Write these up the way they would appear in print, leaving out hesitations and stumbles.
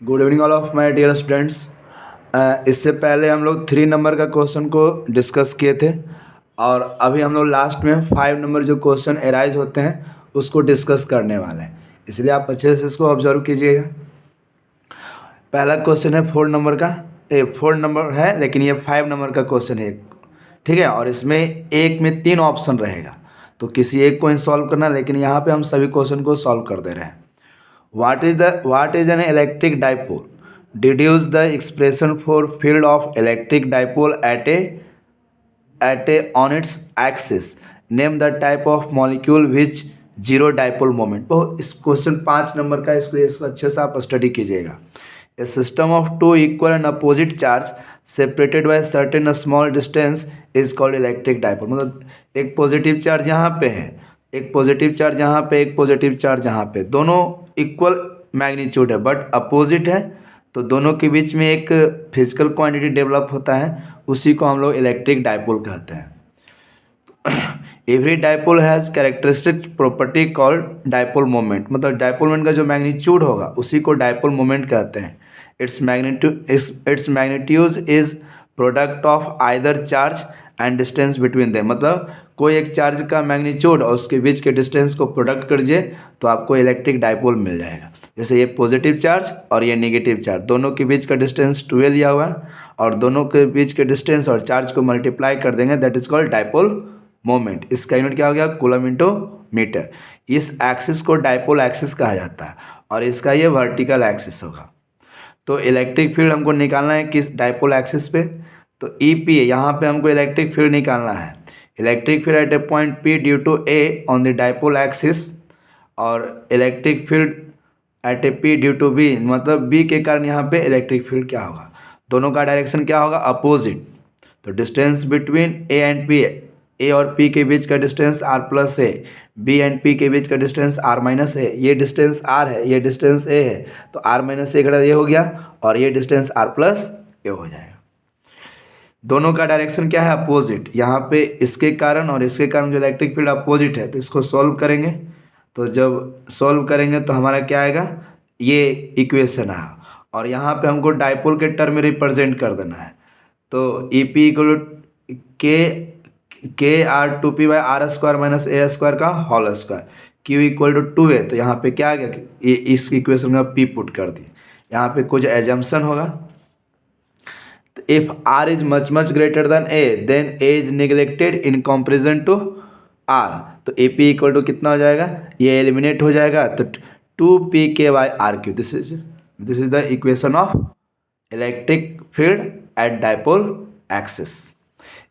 Good evening all of my dear students. इससे पहले हम लोग 3 नंबर का क्वेश्चन को डिस्कस किए थे और अभी हम लोग लास्ट में 5 नंबर जो क्वेश्चन एराइज होते हैं उसको डिस्कस करने वाले हैं, इसलिए आप अच्छे से इसको ऑब्जर्व कीजिएगा। पहला क्वेश्चन है 4 नंबर का, 4 नंबर है लेकिन ये 5 नंबर का क्वेश्चन है, ठीक है। और इसमें एक में 3 ऑप्शन रहेगा, तो किसी एक को ही सॉल्व करना, लेकिन यहाँ पे हम सभी क्वेश्चन को सॉल्व कर दे रहे हैं। What is an electric dipole? Deduce the expression for field of electric dipole at a on its axis. Name the type of molecule which zero dipole moment. तो इस क्वेश्चन 5 नंबर का, इसको अच्छे से आप स्टडी कीजिएगा। A system of two equal and opposite charge separated by certain small distance is called electric dipole। मतलब एक पॉजिटिव चार्ज यहाँ पे है, एक पॉजिटिव चार्ज यहाँ पे, एक पॉजिटिव चार्ज यहाँ पे, दोनों इक्वल मैग्नीट्यूड है बट अपोजिट है, तो दोनों के बीच में एक फिजिकल क्वांटिटी डेवलप होता है, उसी को हम लोग इलेक्ट्रिक डाइपोल कहते हैं। Every dipole has characteristic property called dipole moment. मतलब डाइपोल मोमेंट का जो मैग्नीट्यूड होगा उसी को डाइपोल मोमेंट कहते हैं। Its magnitude is product of either charge and distance between them. मतलब कोई एक चार्ज का मैग्नीट्यूड और उसके बीच के डिस्टेंस को प्रोडक्ट करिए तो आपको इलेक्ट्रिक डाइपोल मिल जाएगा। जैसे ये पॉजिटिव चार्ज और ये नेगेटिव चार्ज, दोनों के बीच का डिस्टेंस 12 लिया हुआ है और दोनों के बीच के डिस्टेंस और चार्ज को मल्टीप्लाई कर देंगे, that is called dipole moment. इसका यूनिट क्या हो गया? Coulomb into metre. इस एक्सिस को डाइपोल एक्सिस कहा जाता है और इसका ये वर्टिकल एक्सिस होगा। तो इलेक्ट्रिक फील्ड हमको निकालना है किस डाइपोल एक्सिस पे, तो ई पी है, यहाँ पे हमको इलेक्ट्रिक फील्ड निकालना है। Electric field at a point P due to A on the dipole axis, और electric field at A P due to B, मतलब बी के कारण यहाँ पे इलेक्ट्रिक फील्ड क्या होगा, दोनों का डायरेक्शन क्या होगा? अपोजिट। तो distance between A and P, A और पी के बीच का distance R plus A, B and P के बीच का डिस्टेंस आर माइनस ए। ये डिस्टेंस आर है, ये डिस्टेंस ए है, तो आर माइनस ए का ये हो गया और ये डिस्टेंस आर प्लस ए हो जाएगा। दोनों का डायरेक्शन क्या है? अपोजिट। यहाँ पे इसके कारण और इसके कारण जो इलेक्ट्रिक फील्ड अपोजिट है, तो इसको सॉल्व करेंगे, तो जब सॉल्व करेंगे तो हमारा क्या आएगा? ये इक्वेशन आया, और यहाँ पे हमको डाइपोल के टर्म में रिप्रेजेंट कर देना है। तो E P equal K R 2p by R square minus A square का whole square, Q equal to 2 है, तो यहाँ पे क्या आ गया? इस इक्वेशन का पी पुट कर दिए। यहाँ पे कुछ एजम्पशन होगा, तो if R is much greater than A, then A is neglected in comparison to R, तो ए पी इक्वल टू कितना हो जाएगा? ये एलिमिनेट हो जाएगा, तो 2p by R Q. This is the equation of electric field at dipole axis.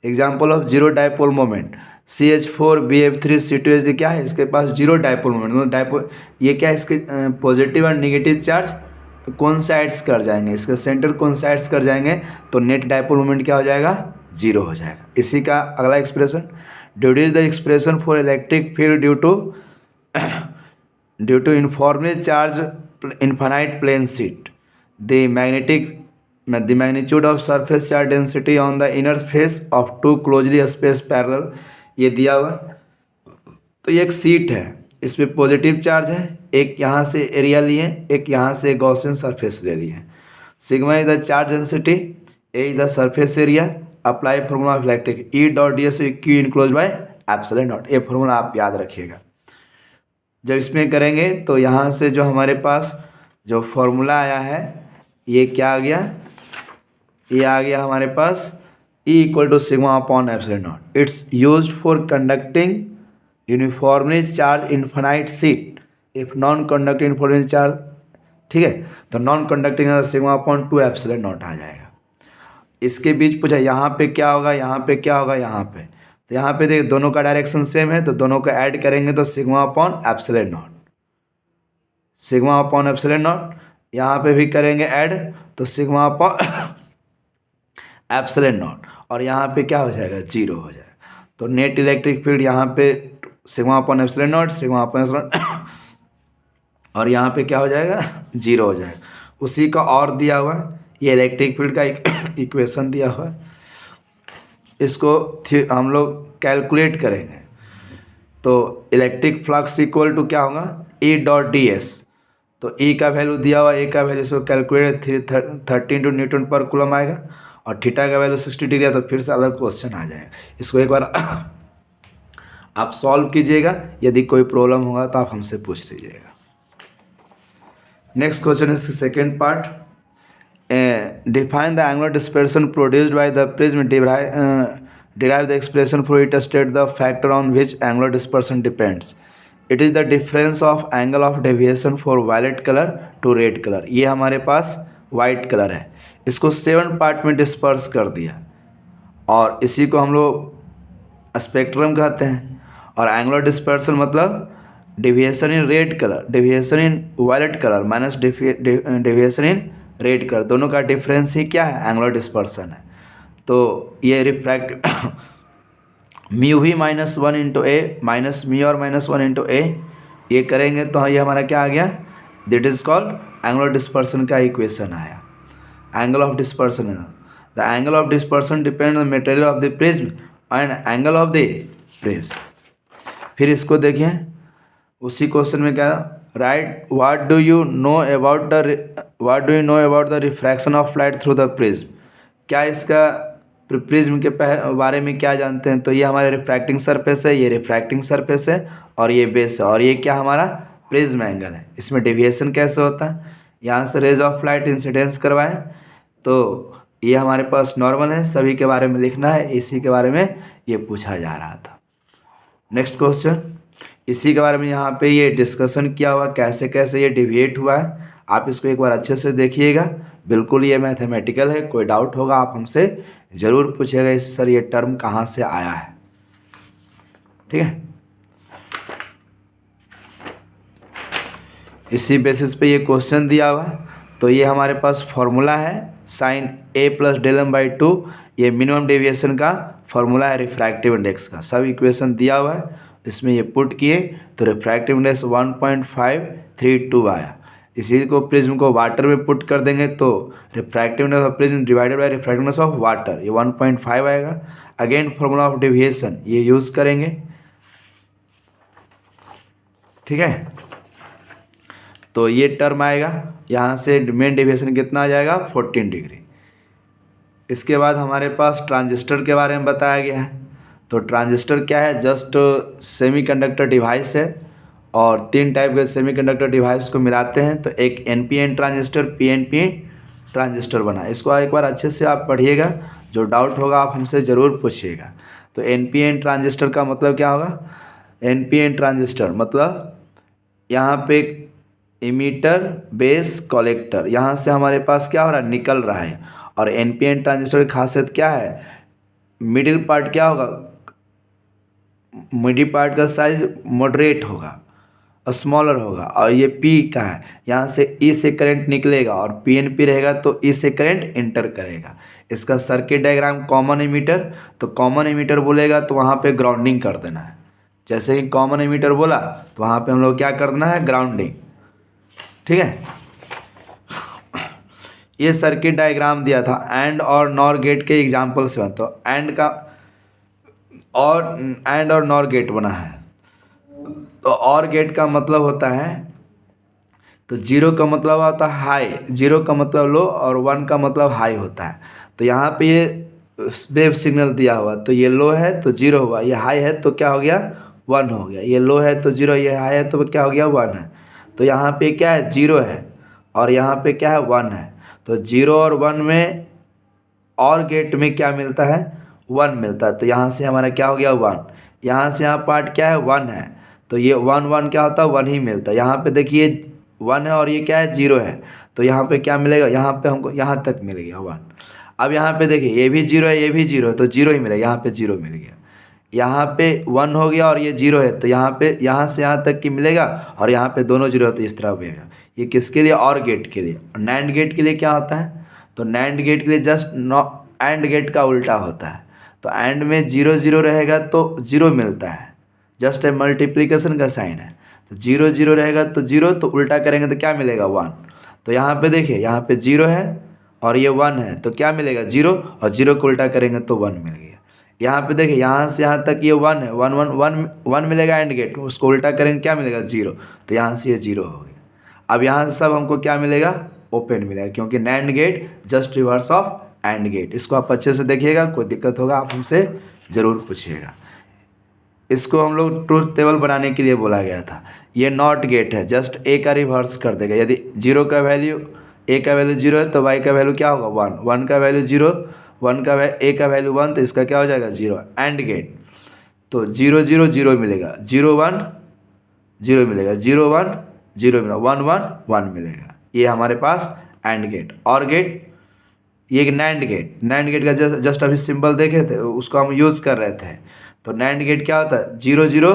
Example of zero dipole moment, CH4BF3C2H क्या है? इसके पास जीरो डाइपोल मोमेंट, मतलब डाइपोल ये क्या है? इसके पॉजिटिव और नेगेटिव चार्ज कोइंसाइड्स कर जाएंगे, इसके सेंटर कोइंसाइड्स कर जाएंगे, तो नेट डाइपोल मोमेंट क्या हो जाएगा? जीरो हो जाएगा। इसी का अगला expression, deduce the expression for electric field due to uniformly charge infinite plane sheet, the magnitude of surface charge density on the inner face of two closely space parallel. ये दिया हुआ, तो ये एक सीट है, इस पर पॉजिटिव चार्ज है, एक यहाँ से एरिया लिए, एक यहाँ से गॉसियन सरफेस ले लिए। Sigma is the charge density, A is the surface area, apply formula of electric E dot D S Q enclose by epsilon not. ये फॉर्मूला आप याद रखिएगा। जब इसमें करेंगे तो यहाँ से जो हमारे पास जो फॉर्मूला आया है, ये क्या आ गया? ये आ गया हमारे पास E equal to sigma upon epsilon not. It's used for conducting uniformly charge infinite sheet if non conducting uniformly charge, ठीक है, तो non conducting sigma upon 2 epsilon not आ जाएगा। इसके बीच पूछा यहाँ पे क्या होगा, यहाँ पे क्या होगा, यहाँ पे, तो यहाँ पे देखिए दोनों का डायरेक्शन सेम है, तो दोनों को ऐड करेंगे तो sigma upon epsilon not, sigma upon epsilon not. यहाँ पे भी करेंगे ऐड, तो सिग्मा अपॉन एप्सिलॉन नॉट, और यहाँ पे क्या हो जाएगा? जीरो हो जाएगा। तो नेट इलेक्ट्रिक फील्ड यहाँ पे sigma upon epsilon not, sigma upon epsilon, और यहाँ पे क्या हो जाएगा? जीरो हो जाएगा। उसी का और दिया हुआ है, ये इलेक्ट्रिक फील्ड का इक्वेशन दिया हुआ है, इसको हम लोग कैलकुलेट करेंगे। तो इलेक्ट्रिक फ्लक्स इक्वल टू क्या होगा? E डॉट डी एस, तो ई का वैल्यू दिया हुआ, ए का वैल्यू इसको कैलकुलेट 13 न्यूटन पर कूलम आएगा, और थीटा का वैल्यू 60 डिग्री है, तो फिर से अलग क्वेश्चन आ जाएगा। इसको एक बार आप सॉल्व कीजिएगा, यदि कोई प्रॉब्लम होगा तो आप हमसे पूछ लीजिएगा। Next question is second part, define the angular dispersion produced by the prism, derive the expression for it, state the factor on which angular dispersion depends. It is the difference of angle of deviation for violet color to red color. ये हमारे पास white colour है, इसको 7 part में disperse कर दिया, और इसी को हम लोग स्पेक्ट्रम कहते हैं। और एंगुलर डिस्पर्सन मतलब deviation in red colour, deviation in violet colour minus deviation in red colour, दोनों का डिफरेंस ही क्या है, एंगुलर डिस्पर्सन है। तो ये रिफ्रैक्ट म्यू भी -1 इंटू ए माइनस म्यू और -1 इंटू ए, ये करेंगे तो ये हमारा क्या आ गया, that is called angular dispersion का इक्वेशन आया। Angle of dispersion, the angle of dispersion depend on material of the prism and angle of the prism. फिर इसको देखिए, उसी क्वेश्चन में क्या, right what do you know about the refraction of light through the prism. क्या इसका prism के बारे में क्या जानते हैं, तो ये हमारे रिफ्रैक्टिंग सरफेस है, ये रिफ्रैक्टिंग सरफेस है, और ये बेस है, और ये क्या हमारा प्रिज्म एंगल है। इसमें डेविएशन कैसे होता है, यहाँ से रेज ऑफ लाइट इंसिडेंस करवाएं, तो ये हमारे पास नॉर्मल है, सभी के बारे में लिखना है, इसी के बारे में ये पूछा जा रहा था। नेक्स्ट क्वेश्चन, इसी के बारे में यहाँ पे ये डिस्कशन किया हुआ, कैसे कैसे ये डिविएट हुआ है, आप इसको एक बार अच्छे से देखिएगा। बिल्कुल ये मैथमेटिकल है, कोई डाउट होगा आप हमसे ज़रूर पूछिएगा, इस सर ये टर्म कहाँ से आया है, ठीक है। इसी बेसिस पे ये क्वेश्चन दिया हुआ, तो ये हमारे पास फॉर्मूला है साइन a + del m/2, ये मिनिमम डेविएशन का फॉर्मूला है रिफ्रैक्टिव इंडेक्स का, सब इक्वेशन दिया हुआ है, इसमें ये पुट किए तो रिफ्रैक्टिव इंडेक्स 1.532 आया। इसी को प्रिज्म को वाटर में पुट कर देंगे तो refractive index of prism divided by refractive index of water, ये 1.5 आएगा। अगेन फॉर्मूला ऑफ डेविएशन ये यूज़ करेंगे, ठीक है। तो ये टर्म आएगा, यहाँ से मेन डेविएशन कितना आ जाएगा, 14 डिग्री। इसके बाद हमारे पास ट्रांजिस्टर के बारे में बताया गया है। तो ट्रांजिस्टर क्या है, जस्ट सेमीकंडक्टर डिवाइस है, और 3 टाइप के सेमीकंडक्टर डिवाइस को मिलाते हैं तो एक NPN ट्रांजिस्टर, PNP ट्रांजिस्टर बना। इसको एक बार अच्छे से आप पढ़िएगा, जो डाउट होगा आप हमसे ज़रूर पूछिएगा। तो NPN ट्रांजिस्टर का मतलब क्या होगा, NPN ट्रांजिस्टर मतलब यहाँ पे इमीटर बेस कलेक्टर, यहाँ से हमारे पास क्या हो रहा है, निकल रहा है। और NPN ट्रांजिस्टर की खासियत क्या है, मिडिल पार्ट क्या होगा, मिडिल पार्ट का साइज मॉडरेट होगा, स्मॉलर होगा, और ये P का है, यहाँ से E से करंट निकलेगा, और PNP रहेगा तो E से करंट इंटर करेगा। इसका सर्किट डायग्राम कॉमन एमीटर, तो कॉमन एमीटर बोलेगा तो वहाँ पे ग्राउंडिंग कर देना है। जैसे ही कॉमन एमीटर बोला तो वहाँ पे हम लोग क्या कर देना है, ग्राउंडिंग, ठीक है। ये सर्किट डायग्राम दिया था एंड और नॉर गेट के एग्जाम्पल से, तो एंड और नॉर गेट बना है। तो और गेट का मतलब होता है, तो 0 का मतलब होता है हाई, 0 का मतलब लो, और 1 का मतलब हाई होता है। तो यहाँ पे ये वेव सिग्नल दिया हुआ, तो ये लो है तो 0 हुआ, ये हाई है तो क्या हो गया, 1 हो गया। ये लो है तो 0, ये हाई है तो क्या हो गया, 1 है। तो यहाँ पे क्या है, 0 है, और यहाँ पे क्या है, 1 है। तो 0 और 1 में और गेट में क्या मिलता है, 1 मिलता है। तो यहाँ से हमारा क्या हो गया, 1। यहाँ से यहाँ पार्ट क्या है, 1 है, तो ये 1 क्या होता है, 1 ही मिलता है। यहाँ पे देखिए 1 है और ये क्या है, 0 है, तो यहाँ पे क्या मिलेगा, यहाँ पे हमको यहाँ तक मिल गया 1। अब यहाँ पे देखिए ये भी 0 है, ये भी 0 है, तो 0 ही मिलेगा, यहाँ पे 0 मिल गया। यहाँ पे 1 हो गया और ये 0 है, तो यहाँ पे यहाँ से यहाँ तक की मिलेगा, और यहाँ पे दोनों 0 होते इस तरह मिलेगा। ये किसके लिए, और गेट के लिए। नैंड गेट के लिए क्या होता है, तो नैंड गेट के लिए जस्ट एंड गेट का उल्टा होता है। तो एंड में 0 0 रहेगा तो 0 मिलता है, जस्ट ए मल्टीप्लिकेशन का साइन है। तो 0 0 रहेगा तो 0, तो उल्टा करेंगे तो क्या मिलेगा, 1। तो यहाँ पे देखिए, यहाँ पे 0 है और ये 1 है, तो क्या मिलेगा, 0, और 0 को उल्टा करेंगे तो 1 मिल गया। यहाँ पे देखिए, यहाँ से यहाँ तक ये 1 है, 1 1 1 1 मिलेगा एंड गेट, उसको उल्टा करेंगे क्या मिलेगा, 0, तो यहाँ से ये 0 हो गया। अब यहाँ से सब हमको क्या मिलेगा, ओपन मिलेगा, क्योंकि NAND gate just reverse of AND gate. इसको आप अच्छे से देखिएगा, कोई दिक्कत होगा आप हमसे ज़रूर पूछिएगा। इसको हम लोग ट्रूथ टेबल बनाने के लिए बोला गया था। ये नॉट गेट है, जस्ट ए का रिवर्स कर देगा। यदि जीरो का वैल्यू, ए का वैल्यू जीरो है तो वाई का वैल्यू क्या होगा, वन। वन का वैल्यू जीरो, ए का वैल्यू वन, तो इसका क्या हो जाएगा, जीरो। एंड गेट तो जीरो जीरो जीरो मिलेगा, जीरो वन जीरो मिलेगा, जीरो वन जीरो मिलेगा, वन वन वन मिलेगा। ये हमारे पास एंड गेट। और गेट, ये नैंड गेट, नैंड गेट का जस्ट अभी सिंबल देखे थे, उसको हम यूज़ कर रहे थे। तो नैंड गेट क्या होता है, जीरो जीरो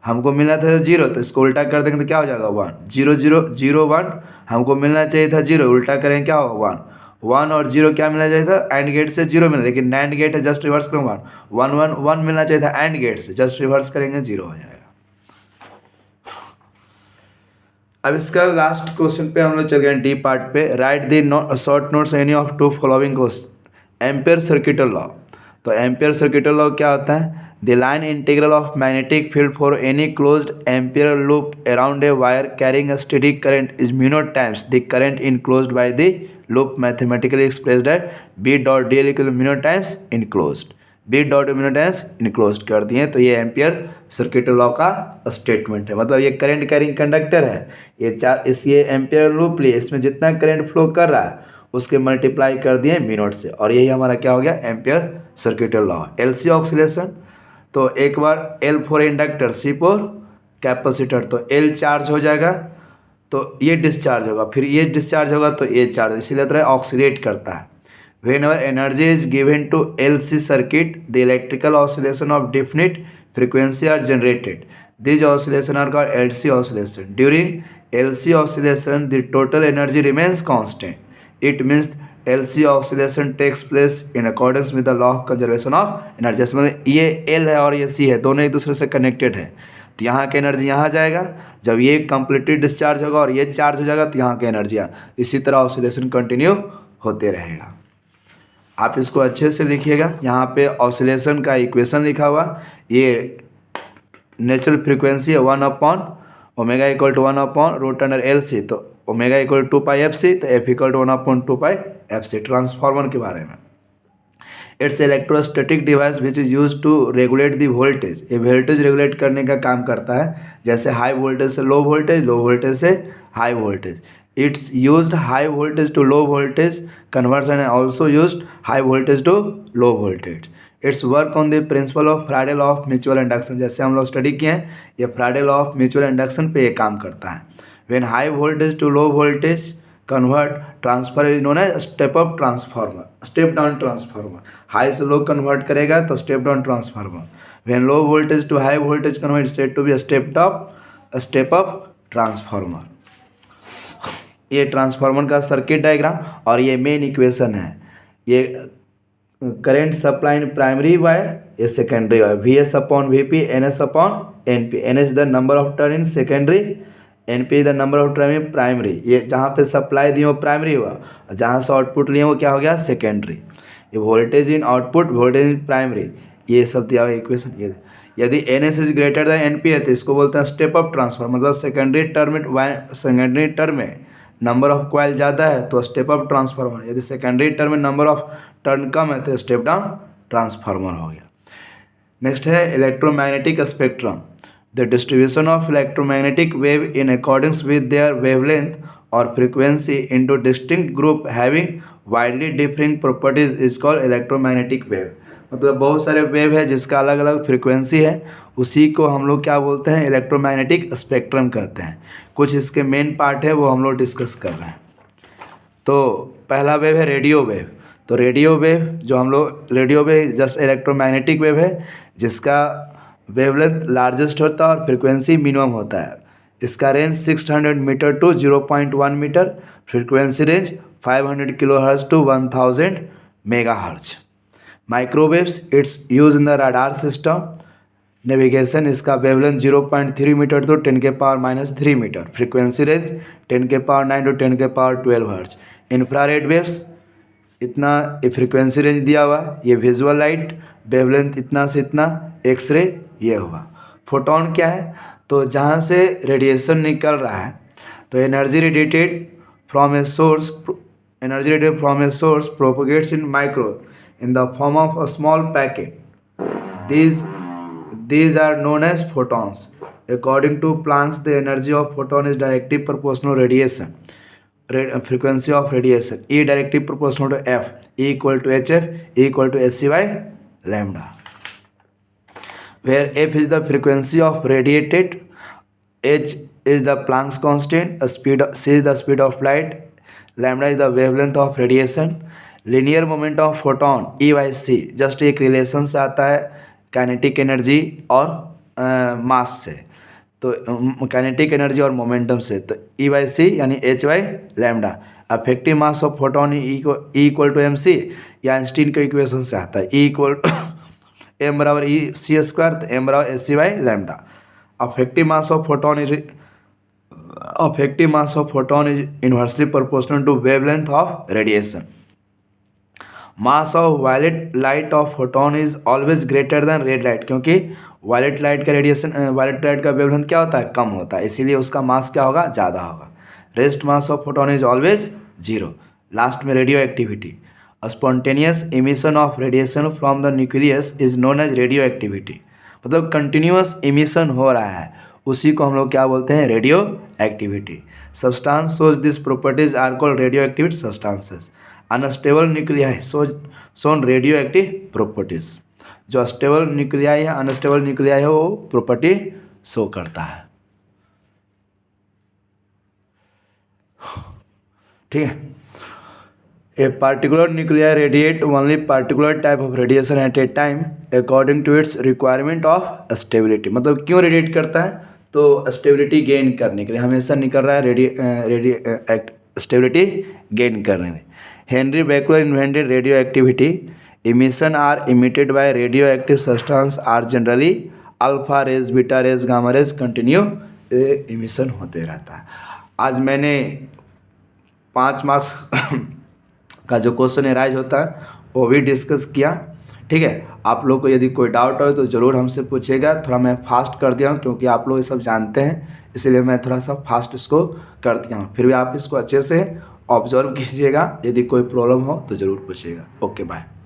हमको मिलना था जीरो, तो इसको उल्टा कर देंगे तो क्या हो जाएगा, one. Zero zero zero one हमको मिलना चाहिए था जीरो, उल्टा करेंगे क्या होगा, वन। वन और जीरो क्या मिलना चाहिए था, एंड गेट से जीरो मिला, लेकिन नैंड गेट है जस्ट रिवर्स करेंगे वन। वन वन वन मिलना चाहिए था एंड गेट से, जस्ट रिवर्स करेंगे जीरो हो जाएगा। अब इसका लास्ट क्वेश्चन पे हम लोग चल गए डी पार्ट पे। Write the short notes any of two following question. Ampere circuital law. तो एम्पियर सर्किटल लॉ क्या होता है, the line integral of magnetic field for any closed Ampere loop around a wire carrying a steady current is mu naught times the current enclosed by the loop, mathematically expressed at B dot D L equal mu naught times enclosed. B dot mu naught times enclosed कर दिए, तो ये ampere circuit law का statement है। मतलब ये current carrying conductor है, ये एम्पियर लूप लिए, इसमें जितना करंट फ्लो कर रहा है उसके मल्टीप्लाई कर दिए म्यू नॉट से, और यही हमारा क्या हो गया, ampere circuit law. LC oscillation, तो एक बार L for inductor, C for capacitor, तो एल चार्ज हो जाएगा तो ये डिस्चार्ज होगा, फिर ये डिस्चार्ज होगा तो ये चार्ज, इसीलिए तरह ऑक्सीलेट करता है। Whenever energy is given to LC circuit, the electrical oscillation of definite frequency are generated. These oscillations are called LC oscillation. During LC oscillation, the total energy remains constant. It means LC oscillation takes place in accordance with the law of conservation of energy. मतलब ये L है और ये C है, दोनों एक दूसरे से कनेक्टेड है, तो यहाँ का एनर्जी यहाँ जाएगा, जब ये कम्प्लीटली डिस्चार्ज होगा और ये चार्ज हो जाएगा तो यहाँ का एनर्जी यहाँ, इसी तरह ऑसिलेशन कंटिन्यू होते रहेगा। आप इसको अच्छे से लिखिएगा। यहाँ पे ऑसिलेशन का इक्वेशन लिखा हुआ, ये नेचुरल फ्रीक्वेंसी है 1 omega equal to 1 root under L C, तो omega equal to pi F C, तो F equal to 1/2 pi F C. Transformer के बारे में, it's electrostatic device which is use to regulate the voltage. ये voltage regulate करने का काम करता है, जैसे हाई वोल्टेज से लो वोल्टेज, लो वोल्टेज से high voltage. It's used high voltage to low voltage conversion and also used high voltage to low voltage. It's work on the principle of Faraday law of mutual induction. जैसे हम लोग study किए हैं, ये Faraday law of mutual induction पे ये काम करता है। When high voltage to low voltage convert transfer is known as step up transformer, step down transformer. High से low convert करेगा तो step down transformer. When low voltage to high voltage convert is said to be a step up transformer. ये transformer का circuit diagram और ये main equation है। ये current supply in primary wire, ये secondary wire, V S upon V P, N S upon N P. N S the number of turn in secondary, N P the number of turn in primary. ये जहाँ पे supply दी वो primary हुआ, और जहाँ से output लिए वो क्या हो गया, सेकेंडरी। ये voltage in output, voltage in primary, ये सब दिया हुआ इक्वेशन। ये यदि N S is greater than N P है तो इसको बोलते हैं स्टेप अप ट्रांसफर। मतलब सेकेंडरी टर्म में नंबर ऑफ कॉइल ज़्यादा है तो स्टेप अप ट्रांसफार्मर, यदि सेकेंडरी टर्म में नंबर ऑफ टर्न कम है तो स्टेप डाउन ट्रांसफार्मर हो गया। नेक्स्ट है electromagnetic spectrum. The distribution of electromagnetic wave in according with their wavelength और frequency into distinct group having widely differing properties is called electromagnetic wave. मतलब बहुत सारे वेव है जिसका अलग अलग फ्रीक्वेंसी है, उसी को हम लोग क्या बोलते हैं, इलेक्ट्रोमैग्नेटिक स्पेक्ट्रम कहते हैं। कुछ इसके मेन पार्ट है वो हम लोग डिस्कस कर रहे हैं। तो पहला वेव है रेडियो वेव। तो रेडियो वेव जो हम लोग, radio wave just electromagnetic wave है जिसका वेवलेंथ लार्जेस्ट होता है और फ्रीक्वेंसी मिनिमम होता है। इसका range 600 metre to 0.1 metre, frequency range 500 kilohertz to 1000 megahertz. Microwaves, it's use in the radar system navigation. इसका wavelength 0.3 metre to 10⁻³ metre, frequency range 10⁻9 to 10⁻12 hertz. Infrared waves, इतना frequency range दिया हुआ। ये visual light, wavelength इतना से इतना। X ray ये हुआ। फोटोन क्या है, तो जहाँ से रेडिएशन निकल रहा है तो energy radiated from a source propagates in micro in the form of a small packet. These are known as photons. According to Planck, the energy of photon is directly proportional radiation frequency of radiation, E directly proportional to F, E equal to HF, E equal to Sc by lambda, where F is the frequency of radiated, H is the Planck's constant, C is the speed of light, lambda is the wavelength of radiation, linear moment of photon E by C just एक relation से आता है kinetic energy और मास से, तो kinetic energy और momentum से, तो E बाई सी यानी H by lambda. Effective mass of photon E equal to M C, या आइंस्टीन के इक्वेशन से आता है, E इक्वल टू एम बराबर ई सी स्क्वायर, तो एम बराबर S C by lambda. Effective mass of photon is inversely proportional to wavelength of radiation. Mass of violet light of photon is always greater than red light, क्योंकि violet light का wavelength क्या होता है, कम होता है, इसीलिए उसका मास क्या होगा, ज़्यादा होगा। Rest mass of photon is always zero. Last में radioactivity, spontaneous emission of radiation from the nucleus is known as radioactivity, मतलब कंटिन्यूअस इमिशन हो रहा है, उसी को हम लोग क्या बोलते हैं, radioactivity. Substance shows this properties are called radioactive substances. Unstable nuclei shown radioactive properties, जो स्टेबल न्यूक्लियाई है अनस्टेबल न्यूक्लियाई है वो प्रॉपर्टी शो करता है। ठीक है, a particular nuclei radiate only particular type of radiation at a time according to its requirement of stability, मतलब क्यों रेडिएट करता है, तो स्टेबिलिटी गेन करने के लिए, हमेशा निकल रहा है स्टेबिलिटी गेन करने में। Henri Becquerel invented radioactivity. Emission are emitted by radioactive substance are generally alpha rays, beta rays, gamma rays, continue emission होते रहता है। आज मैंने 5 मार्क्स का जो क्वेश्चन एराइज होता है वो भी डिस्कस किया। ठीक है, आप लोग को यदि कोई डाउट हो तो ज़रूर हमसे पूछेगा। थोड़ा मैं फास्ट कर दिया हूँ क्योंकि आप लोग ये सब जानते हैं, इसलिए मैं थोड़ा सा फास्ट इसको कर दिया हूँ। फिर भी आप इसको अच्छे से ऑब्जर्व कीजिएगा, यदि कोई प्रॉब्लम हो तो ज़रूर पूछिएगा। Okay bye.